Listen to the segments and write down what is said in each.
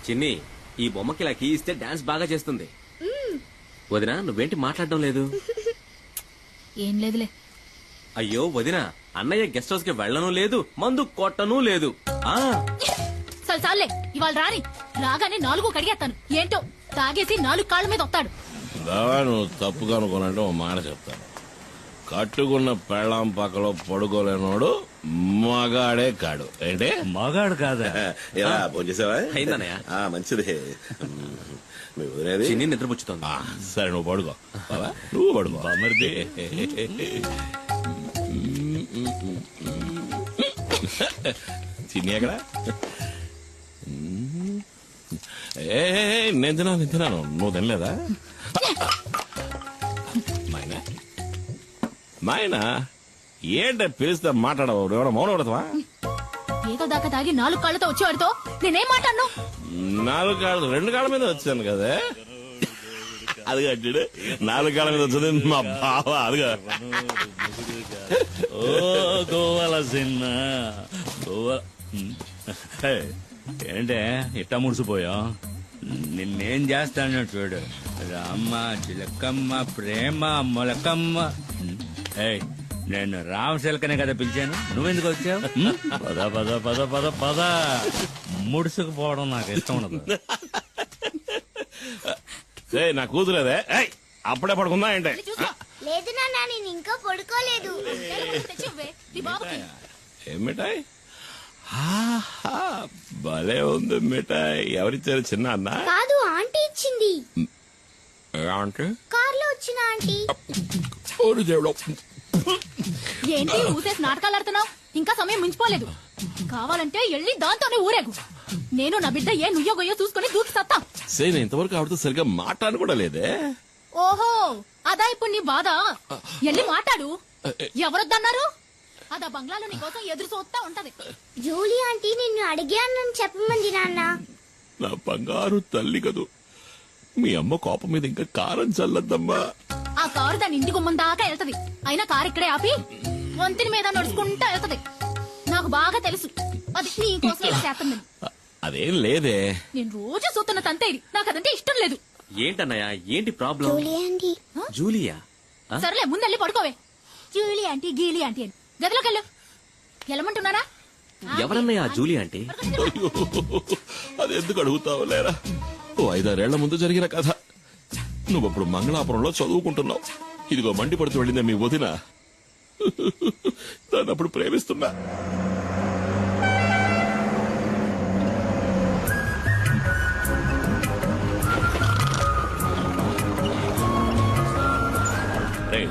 చిన్ని ఈ బొమ్మకి ఇలా కీ ఇస్తే డాన్స్ బాగా చేస్తుంది. వదినా నువ్వేంటి మాట్లాడడం లేదు? ఏం లేదులే. అయ్యో వదినా, అన్నయ్య గెస్ట్ హౌస్ కి వెళ్ళను లేదు, మందు కొట్టను లేదు. చాలే ఇవాళ రాని, రాగానే 4 కడిగేస్తాను. ఏంటో తాగేసి 4 కాళ్ళ మీద వస్తాడు. నువ్వు తప్పుగా అనుకోనంటే ఓ మాట చెప్తాను. కట్టుకున్న పెళ్ళాం పక్కలో పడుకోలేనోడు మగాడే కాడు. ఏంటి మగాడు కాదా? ఇలా భోంచేసావా? అయిందన్నయ్య. మంచిది. మీ వదిలేది చిన్ని నిద్రపుచ్చుతోంది. సరే నువ్వు పడుకో. నువ్వు పడుకో మరిది. చిన్ని ఎక్కడ? నేను తిన్నాను, నువ్వు తినలేదా? మాయనా ఏంట పిలిస్తే మాట్లాడవు? ఎవడో మౌనం పడతావా? ఏదో దాకా తాగి 4 కాళ్ళతో వచ్చేవాడితో నేనేం మాట్లాడను? 4 కాళ్ళు 2 కాళ్ళ మీద వచ్చాను కదా. అది కట్టాడు 4 కాళ్ళ మీద వచ్చింది మా బావ. అదిగా ఓ గోవాల చిన్న గోవా. ఏంటే ఇట్టా ముడిసిపోయా? నిన్నేం చేస్తాను చూడు. రామ్మ చిలకమ్మ ప్రేమ మొలకమ్మ. నేను రామశిలకనే కదా పిలిచాను, నువ్వెందుకు వచ్చావు? పద పద పద పద పద. ముడుసుకుపోవడం నాకు ఇష్టం ఉండదు. నా కూతురేదే అప్పుడే పడుకుందా ఏంటే? లేదు నాన్న, నేను ఇంకా పడుకోలేదు. ఏం మిఠాయి? భలే ఉంది మిఠాయి. ఎవరిచ్చారు? చిన్న అన్న కాదు, ఆంటీ ఇచ్చింది. అంటే కార్లో వచ్చిన ఆంటీ. ఏంటి ఊసేసి నాటకాలు ఆడుతున్నావు? ఇంకా సమయం మించిపోలేదు. కావాలంటే వెళ్ళి దాంతోనే ఊరేగు. నేను నా బిడ్డ ఏ నుయ్యో గొయ్యో చూసుకుని దూకి సత్తా. సేన ఇంతవరకు ఆవిడతో సరిగ్గా మాట్లాడు కూడా లేదే. ఓహో, అదా ఇప్పుడు నీ బాధ? వెళ్ళి మాట్లాడు. ఎవరొద్దన్నారు? అదా బంగ్లాలో నీ కోసం ఎదురు చూస్తా ఉంటది. జూలీ ఆంటీ నిన్ను అడిగానని చెప్పమంది నాన్న. నా బంగారు తల్లి కదూ. మీ అమ్మ కోపం మీద ఇంకా కారం చల్లద్దమ్మా. ఆ కారు దాని ఇంటి గుమ్మం దాకా వెళ్తది. అయినా కారు ఇక్కడే ఆపి వంతిని మీద నడుచుకుంటా వెళ్తది. నాకు బాగా తెలుసు అది నీ కోసం ఇలా చేస్తుందని. అదేం లేదే. నేను రోజు చూస్తున్న తంతే ఇది. నాకు అదంటే ఇష్టం లేదు. ఏంటన్నయ్య, ఏంటి ప్రాబ్లం? Julie aunty. జూలియా? సరేలే ముందెళ్ళి పడుకోవే. జూలీ ఆంటీ గీలీ ఆంటీ అని గదిలోకి వెళ్ళు. వెళ్ళమంటున్నారా? ఎవరన్నయ్య జూలి ఆంటీ? అది ఎందుకు అడుగుతావు లేరా? ఓ 5-6 ఏళ్ల ముందు జరిగిన కథ. నువ్వప్పుడు మంగళాపురంలో చదువుకుంటున్నావు. ఇదిగో మండి పడుతూ వెళ్ళిందే మీ వదిన. దాన్ని అప్పుడు ప్రేమిస్తున్నా.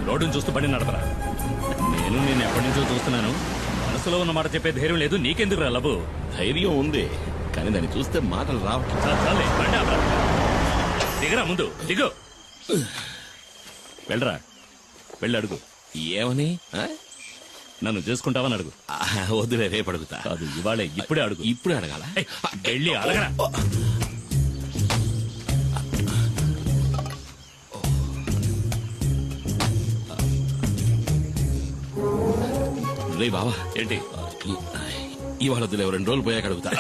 రోడ్డును చూస్తూ బండి నడపరా. నేను ఎప్పటి నుంచో చూస్తున్నాను. మనసులో ఉన్న మాట చెప్పే ధైర్యం లేదు. నీకెందుకు రా లబు? ధైర్యం ఉంది, కానీ దాన్ని చూస్తే మాటలు రావట్లేదు. చాలే బండి ఆపరా. దిగరా, ముందు దిగు. వెళ్ళరా, వెళ్ళి అడుగు. ఏమని? నన్ను చేసుకుంటావని అడుగు. వద్దులే, రేపు అడుగుతా. కాదు, ఇవాళే, ఇప్పుడే అడుగు. ఇప్పుడే అడగాల? వెళ్ళి అడగరా. రే బావా, ఏంటి? ఇవాళ వద్దులే, 2 రోజులు పోయాక అడుగుతా.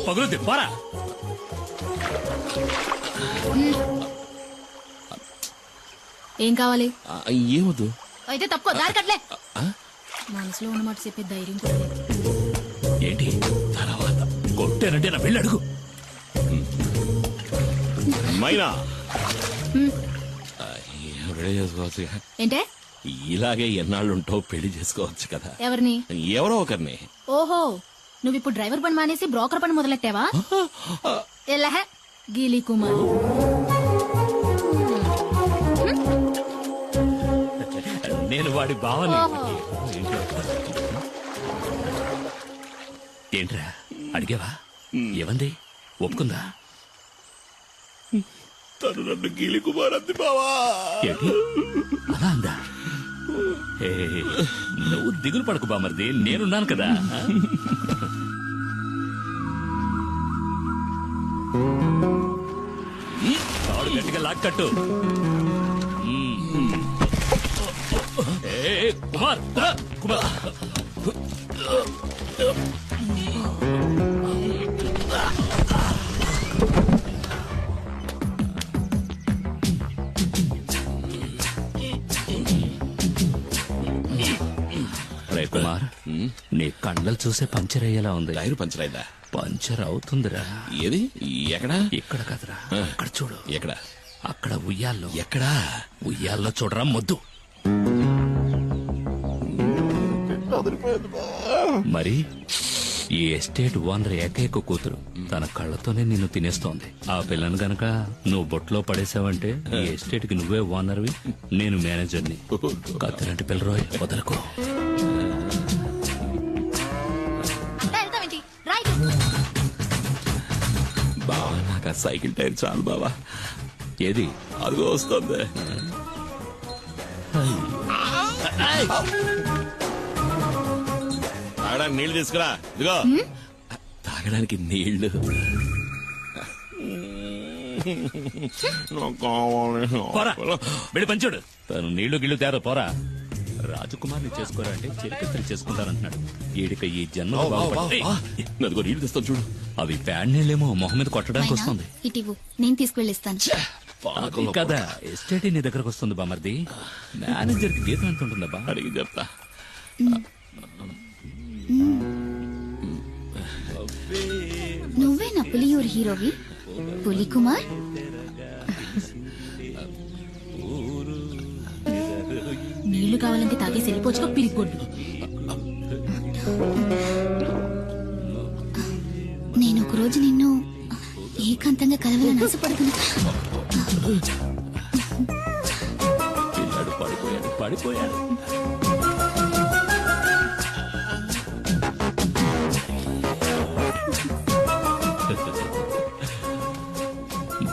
పగులుద్ది పోరా. ఏం కావాలి? ఏమొద్దు. అయితే తప్పుకో, దారి కట్లే. మనసులో ఉన్నమాట చెప్పే ధైర్యం కూడా లేదు. ఏంటి తర్వాత కొట్టానంటే నా వెళ్ళి అడుగు. మైనా రెడీ చేసుకోవచ్చు. ఏంటే ఇలాగే ఎన్నాళ్ళుంటో పెళ్లి చేసుకోవచ్చు కదా. ఎవరిని? ఎవరో ఒకరిని. ఓహో, నువ్వు ఇప్పుడు డ్రైవర్ పని మానేసి బ్రోకర్ పని మొదలెట్టావా? ఎల్లహ గీలీ కుమార్. నేను వాడి బావని. ఏంట్రా అడిగావా? ఏమంది? ఒప్పుకుందా? తను నన్ను గీలి కుమార్ అంది బావా. ఏంటి అలా అందా? నువ్వు దిగులు పడకు బామర్ది, నేనున్నాను కదా. తాడు గట్టిగా లాక్కట్టు. కుమార్ కుమార్ నీ కండలు చూసే పంచర్ అయ్యేలా ఉంది. టైర్ పంచర్ అయిందా? పంచర్ అవుతుందిరా. ఏది? ఎక్కడా? ఇక్కడ కదరా, అక్కడ చూడు. ఎక్కడ? అక్కడ ఉయ్యాల్లో. ఎక్కడా? ఉయ్యాల్లో చూడరా మొద్దు. మరి ఈ ఎస్టేట్ ఓనర్ ఏకైక కూతురు తన కళ్ళతోనే నిన్ను తినేస్తోంది. ఆ పిల్లను గనక నువ్వు బొట్లో పడేసావంటే ఈ ఎస్టేట్ కి నువ్వే ఓనర్వి, నేను మేనేజర్ని. కత్తిలాంటి పిల్లరోయ్, వదలకు. అంతా వెళ్తావేంటి? రైట్. బావా నాకు ఆ సైకిల్ టైర్ చాలు బావా. ఏది? అదిగో వస్తుంది. తాగడానికి నీళ్లు తీసుకురా. ఇదిగో తాగడానికి నీళ్లు. నాకు కావాలి. పోరా, వెళ్ళి పంచాడు. తను నీళ్లు గిళ్ళు తేరా, పోరా. రాజకుమార్ని చేసుకోరా అంటే చిరకత్తలు చేసుకుంటానంటున్నాడు. ఈడిక ఈ జన్మ అదిగో నీళ్లు తెస్తాను చూడు. అవి ప్యాడ్ నీళ్ళేమో మొహం మీద కొట్టడానికి వస్తుంది. ఇటివ్వు, నేను తీసుకువెళ్ళిస్తాను. అది కదా ఎస్టేట్ నీ దగ్గరకు వస్తుంది బామర్ది. మేనేజర్ కి గీతం ఎంత ఉంటుందబ్బా? అడిగి చెప్తా. నువ్వే నా పులియూరు హీరోవి, పులి కుమార్. నీళ్లు కావాలంటే తాగేసి వెళ్ళిపోవచ్చుకో, పిరిగొడ్డు. నేను ఒక రోజు నిన్ను ఏకాంతంగా కలవాలని ఆశపడుతున్నా. పిల్లాడు పడిపోయాడు.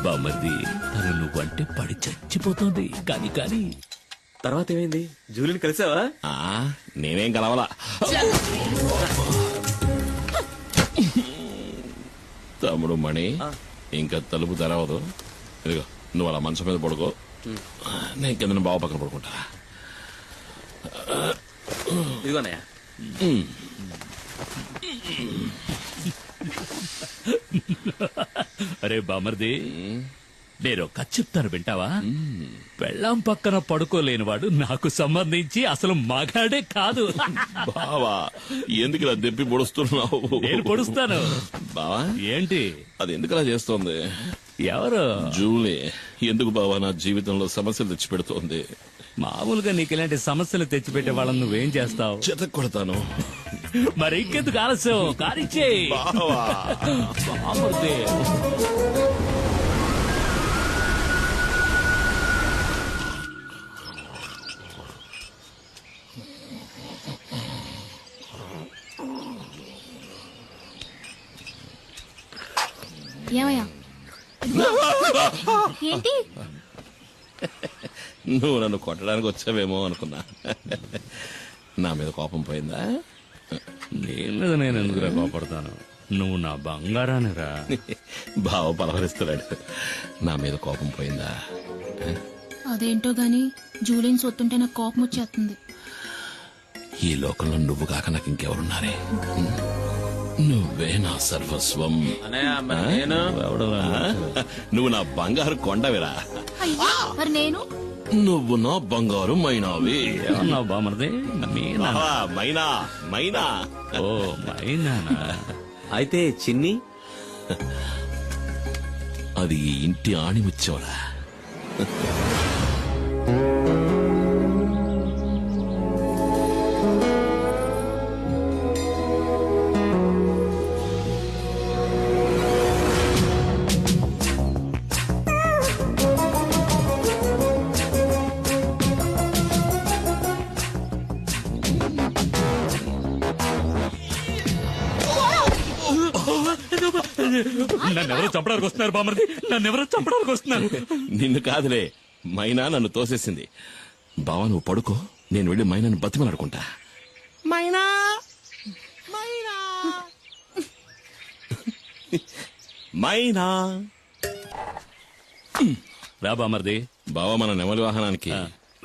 బామర్ది, తను నువ్వంటే పడి చచ్చిపోతుంది. కానీ తర్వాత ఏమైంది? జూలిని కలిసావా? నేనేం కలవాలా. తమ్ముడు మణి, ఇంకా తలుపు తెరవదు. ఇదిగో నువ్వు అలా మంచం మీద పడుకో, నేను కింద బావ పక్కన పడుకుంటా. ఇదిగోనయ్య. అరే బామర్ది, నేను కథ చెప్తాను వింటావా? పెళ్ళాం పక్కన పడుకోలేనివాడు నాకు సంబంధించి అసలు మగాడే కాదు. బావా ఎందుకు ఇలా దెప్పి పొడుస్తున్నావు? నేను పొడుస్తాను. బావా ఏంటి? అది ఎందుకు ఇలా చేస్తోంది? ఎవరు? జూలీ. ఎందుకు బావా నా జీవితంలో సమస్యలు తెచ్చి పెడుతోంది? మామూలుగా నీకు ఇలాంటి సమస్యలు తెచ్చిపెట్టే వాళ్ళని నువ్వేం చేస్తావు? చెత్త కొడతాను. మరి ఇంకెందుకు ఆలస్యం? కానిచ్చేయ్ బావా. బామర్ది. ఏమయ్యా? ఏంటి? నువ్వు నన్ను కొట్టడానికి వచ్చావేమో అనుకున్నా. నా మీద కోపం పోయిందా? నీ మీద నేను ఎందుకురా కోపడతాను? నువ్వు నా బంగారానిరా. బావ పలవరిస్తున్నాడు. నా మీద కోపం పోయిందా? అదేంటో గాని జూలిని సొత్తుంటే నాకు కోపం వచ్చేస్తుంది. ఈ లోకంలో నువ్వు కాక నాకు ఇంకెవరున్నారే? నువ్వే నా సర్వస్వం. అన్నయ్య, మరి నేను? నువ్వు నా బంగారు కొండవిరా. అయ్యో, మరి నేను? నువ్వు నా బంగారు మైనావి. ఏమన్నావు బామర్ది? మీనా? మైనా మైనా. ఓ మైనానా? అయితే చిన్ని? అది ఈ ఇంటి ఆణిముచ్చోరా. నన్నెవరో చంపడానికి వస్తున్నారు బామర్ది, నన్నెవరో చంపడానికి వస్తున్నారు. నిన్ను కాదులే, మైనా నన్ను తోసేసింది. బావా నువ్వు పడుకో, నేను వెళ్ళి మైనాను బతిమలాడుకుంటా. మైనా మైనా మైనా. రా బామర్ది. బావా మన నెమలి వాహనానికి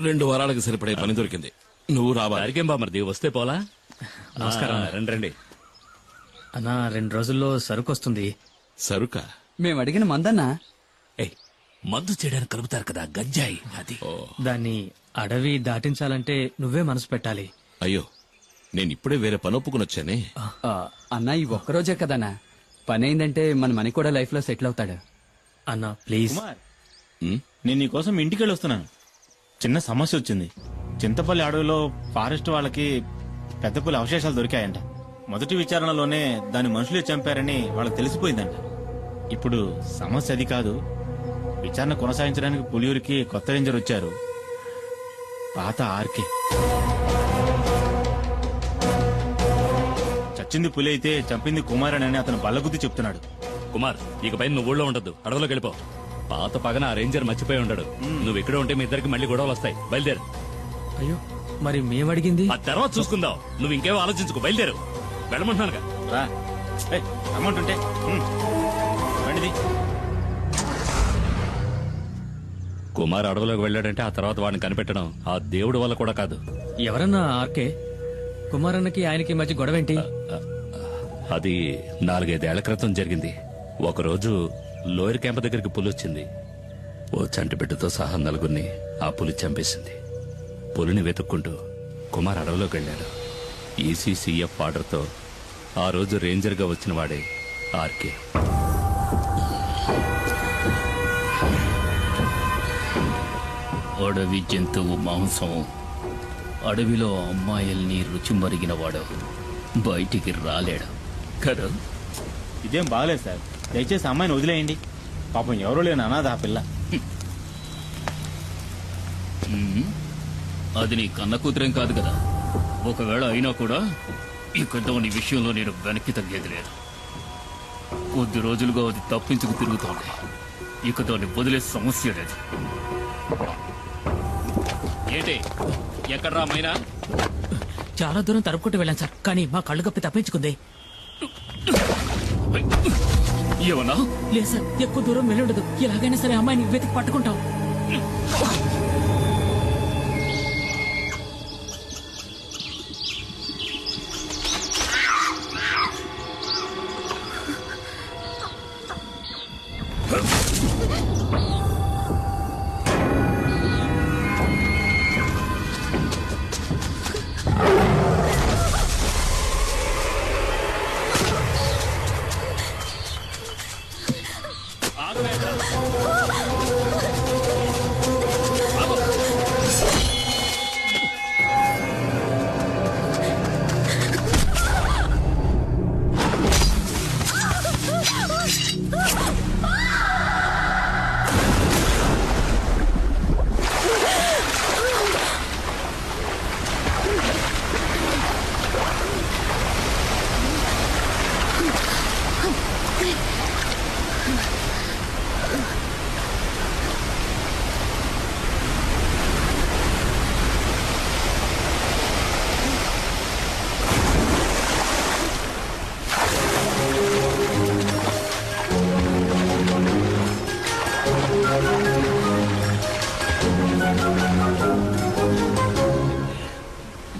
2 వారాలకు సరిపడే పని దొరికింది. నువ్వు రావాలి. దారికేం బామర్ది, వస్తే పోలా. నమస్కారం. రండి. అన్నా 2 రోజుల్లో సరుకు వస్తుంది. సరుక? మేము అడిగిన మందన్నా. ఏయ్, మందు చేయడానికి కలుపుతారు కదా గంజాయి, అది. దాన్ని అడవి దాటించాలంటే నువ్వే మనసు పెట్టాలి. అయ్యో నేను ఇప్పుడే వేరే పని ఒప్పుకుని వచ్చానే. అన్నా ఈ ఒక్కరోజే కదన్నా పని అయిందంటే మన మనీ కూడా లైఫ్ లో సెటిల్ అవుతాడు. అన్నా ప్లీజ్. కుమార్ ఉమ్, నేను నీకోసం ఇంటికి వెళ్ళి వస్తున్నాను. చిన్న సమస్య వచ్చింది. చింతపల్లి అడవిలో ఫారెస్ట్ వాళ్ళకి పెద్ద పులి అవశేషాలు దొరికాయంట. మొదటి విచారణలోనే దాని మనుషులే చంపారని వాళ్ళకి తెలిసిపోయిందంట. ఇప్పుడు సమస్య అది కాదు. విచారణ కొనసాగించడానికి పులియూరికి కొత్త రేంజర్ వచ్చారు, పాత ఆర్కే. చచ్చింది పులి అయితే చంపింది కుమార్ అని అతను బల్లగుద్ది చెప్తున్నాడు. కుమార్ ఇకపై నువ్వు ఊళ్ళో ఉండద్దు, అడవిలోకి వెళ్ళిపో. పాత పగన ఆ రేంజర్ మర్చిపోయి ఉండడు. నువ్వు ఇక్కడే ఉంటే మీ ఇద్దరికి మళ్ళీ గొడవలు వస్తాయి. బయలుదేరు. అయ్యో మరి మేమడిగింది. ఆ తర్వాత చూసుకుందాం. నువ్వు ఇంకేమో ఆలోచించుకో. బయలుదేరు. వెళ్ళమంటున్నానుగా. రా అమౌంట్ ఉంటే బండిది. కుమార్ అడవిలోకి వెళ్ళాడంటే ఆ తర్వాత వాడిని కనిపెట్టడం ఆ దేవుడి వల్ల కూడా కాదు. ఎవరన్నా ఆర్కే? కుమారన్నకి ఆయనకి మధ్య గొడవ ఏంటి? అది 4-5 ఏళ్ల క్రితం జరిగింది. ఒకరోజు లోయర్ క్యాంప్ దగ్గరికి పులి వచ్చింది. ఓ చంటి బిడ్డతో సహా 4గురిని ఆ పులి చంపేసింది. పులిని వెతుక్కుంటూ కుమార్ అడవిలోకి వెళ్ళాడు. ఈసీసీఎఫ్ ఆర్డర్తో ఆ రోజు రేంజర్గా వచ్చిన వాడే ఆర్కే. అడవి జంతువు మాంసం అడవిలో అమ్మాయిల్ని రుచి మరిగిన వాడు బయటికి రాలేడు కదా. ఇదేం బాగలేదు సార్. దయచేసి అమ్మాయిని వదిలేయండి. పాపం ఎవరో లేని అనాథ ఆ పిల్ల. అది నీ కన్న కూతురేం కాదు కదా. ఒకవేళ అయినా కూడా ఇక దాని విషయంలో నేను వెనక్కి తగ్గేది లేదు. కొద్ది రోజులుగా అది తప్పించుకు తిరుగుతోంది. ఇక దాన్ని వదిలే సమస్య లేదు. ఏంటి ఎక్కడ్రా మైనా? చాలా దూరం తరుపుకుంటూ వెళ్ళాను సార్, కానీ మా కళ్ళు కప్పి తప్పించుకుంది. ఏమన్నా? లేదు సార్, ఎక్కువ దూరం వెళ్ళుండదు. ఎలాగైనా సరే అమ్మాయిని వెతికి పట్టుకుంటాం.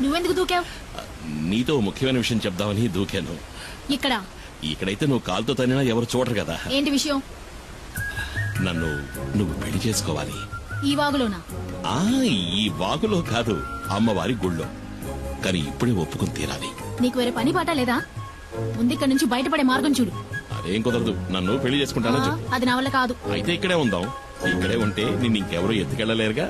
నువ్వెందుకు దూకావు? నీతో ముఖ్యమైన విషయం చెప్దామని దూకాను. ఇక్కడ ఇక్కడైతే నువ్వు కాలుతో తనినా ఎవరు చూడరు కదా. ఏంటి విషయం? నువ్వు పెళ్లి చేసుకోవాలి. ఈ వాగులోనా? ఆ ఈ వాగులో కాదు, అమ్మవారి గుళ్ళో. కానీ ఇప్పుడే ఒప్పుకుని తీరాలి. నీకు వేరే పని పాట లేదా? ముందిక్కడి నుంచి బయటపడే మార్గం చూడు. అదేం కుదరదు. నన్ను పెళ్లి చేసుకుంటానో ఆ, చెప్పు. అది నా వల్ల కాదు. అయితే ఇక్కడే ఉందాం. ఇక్కడే ఉంటే నిన్ను ఇంకెవరూ ఎత్తుకెళ్ళలేరుగా.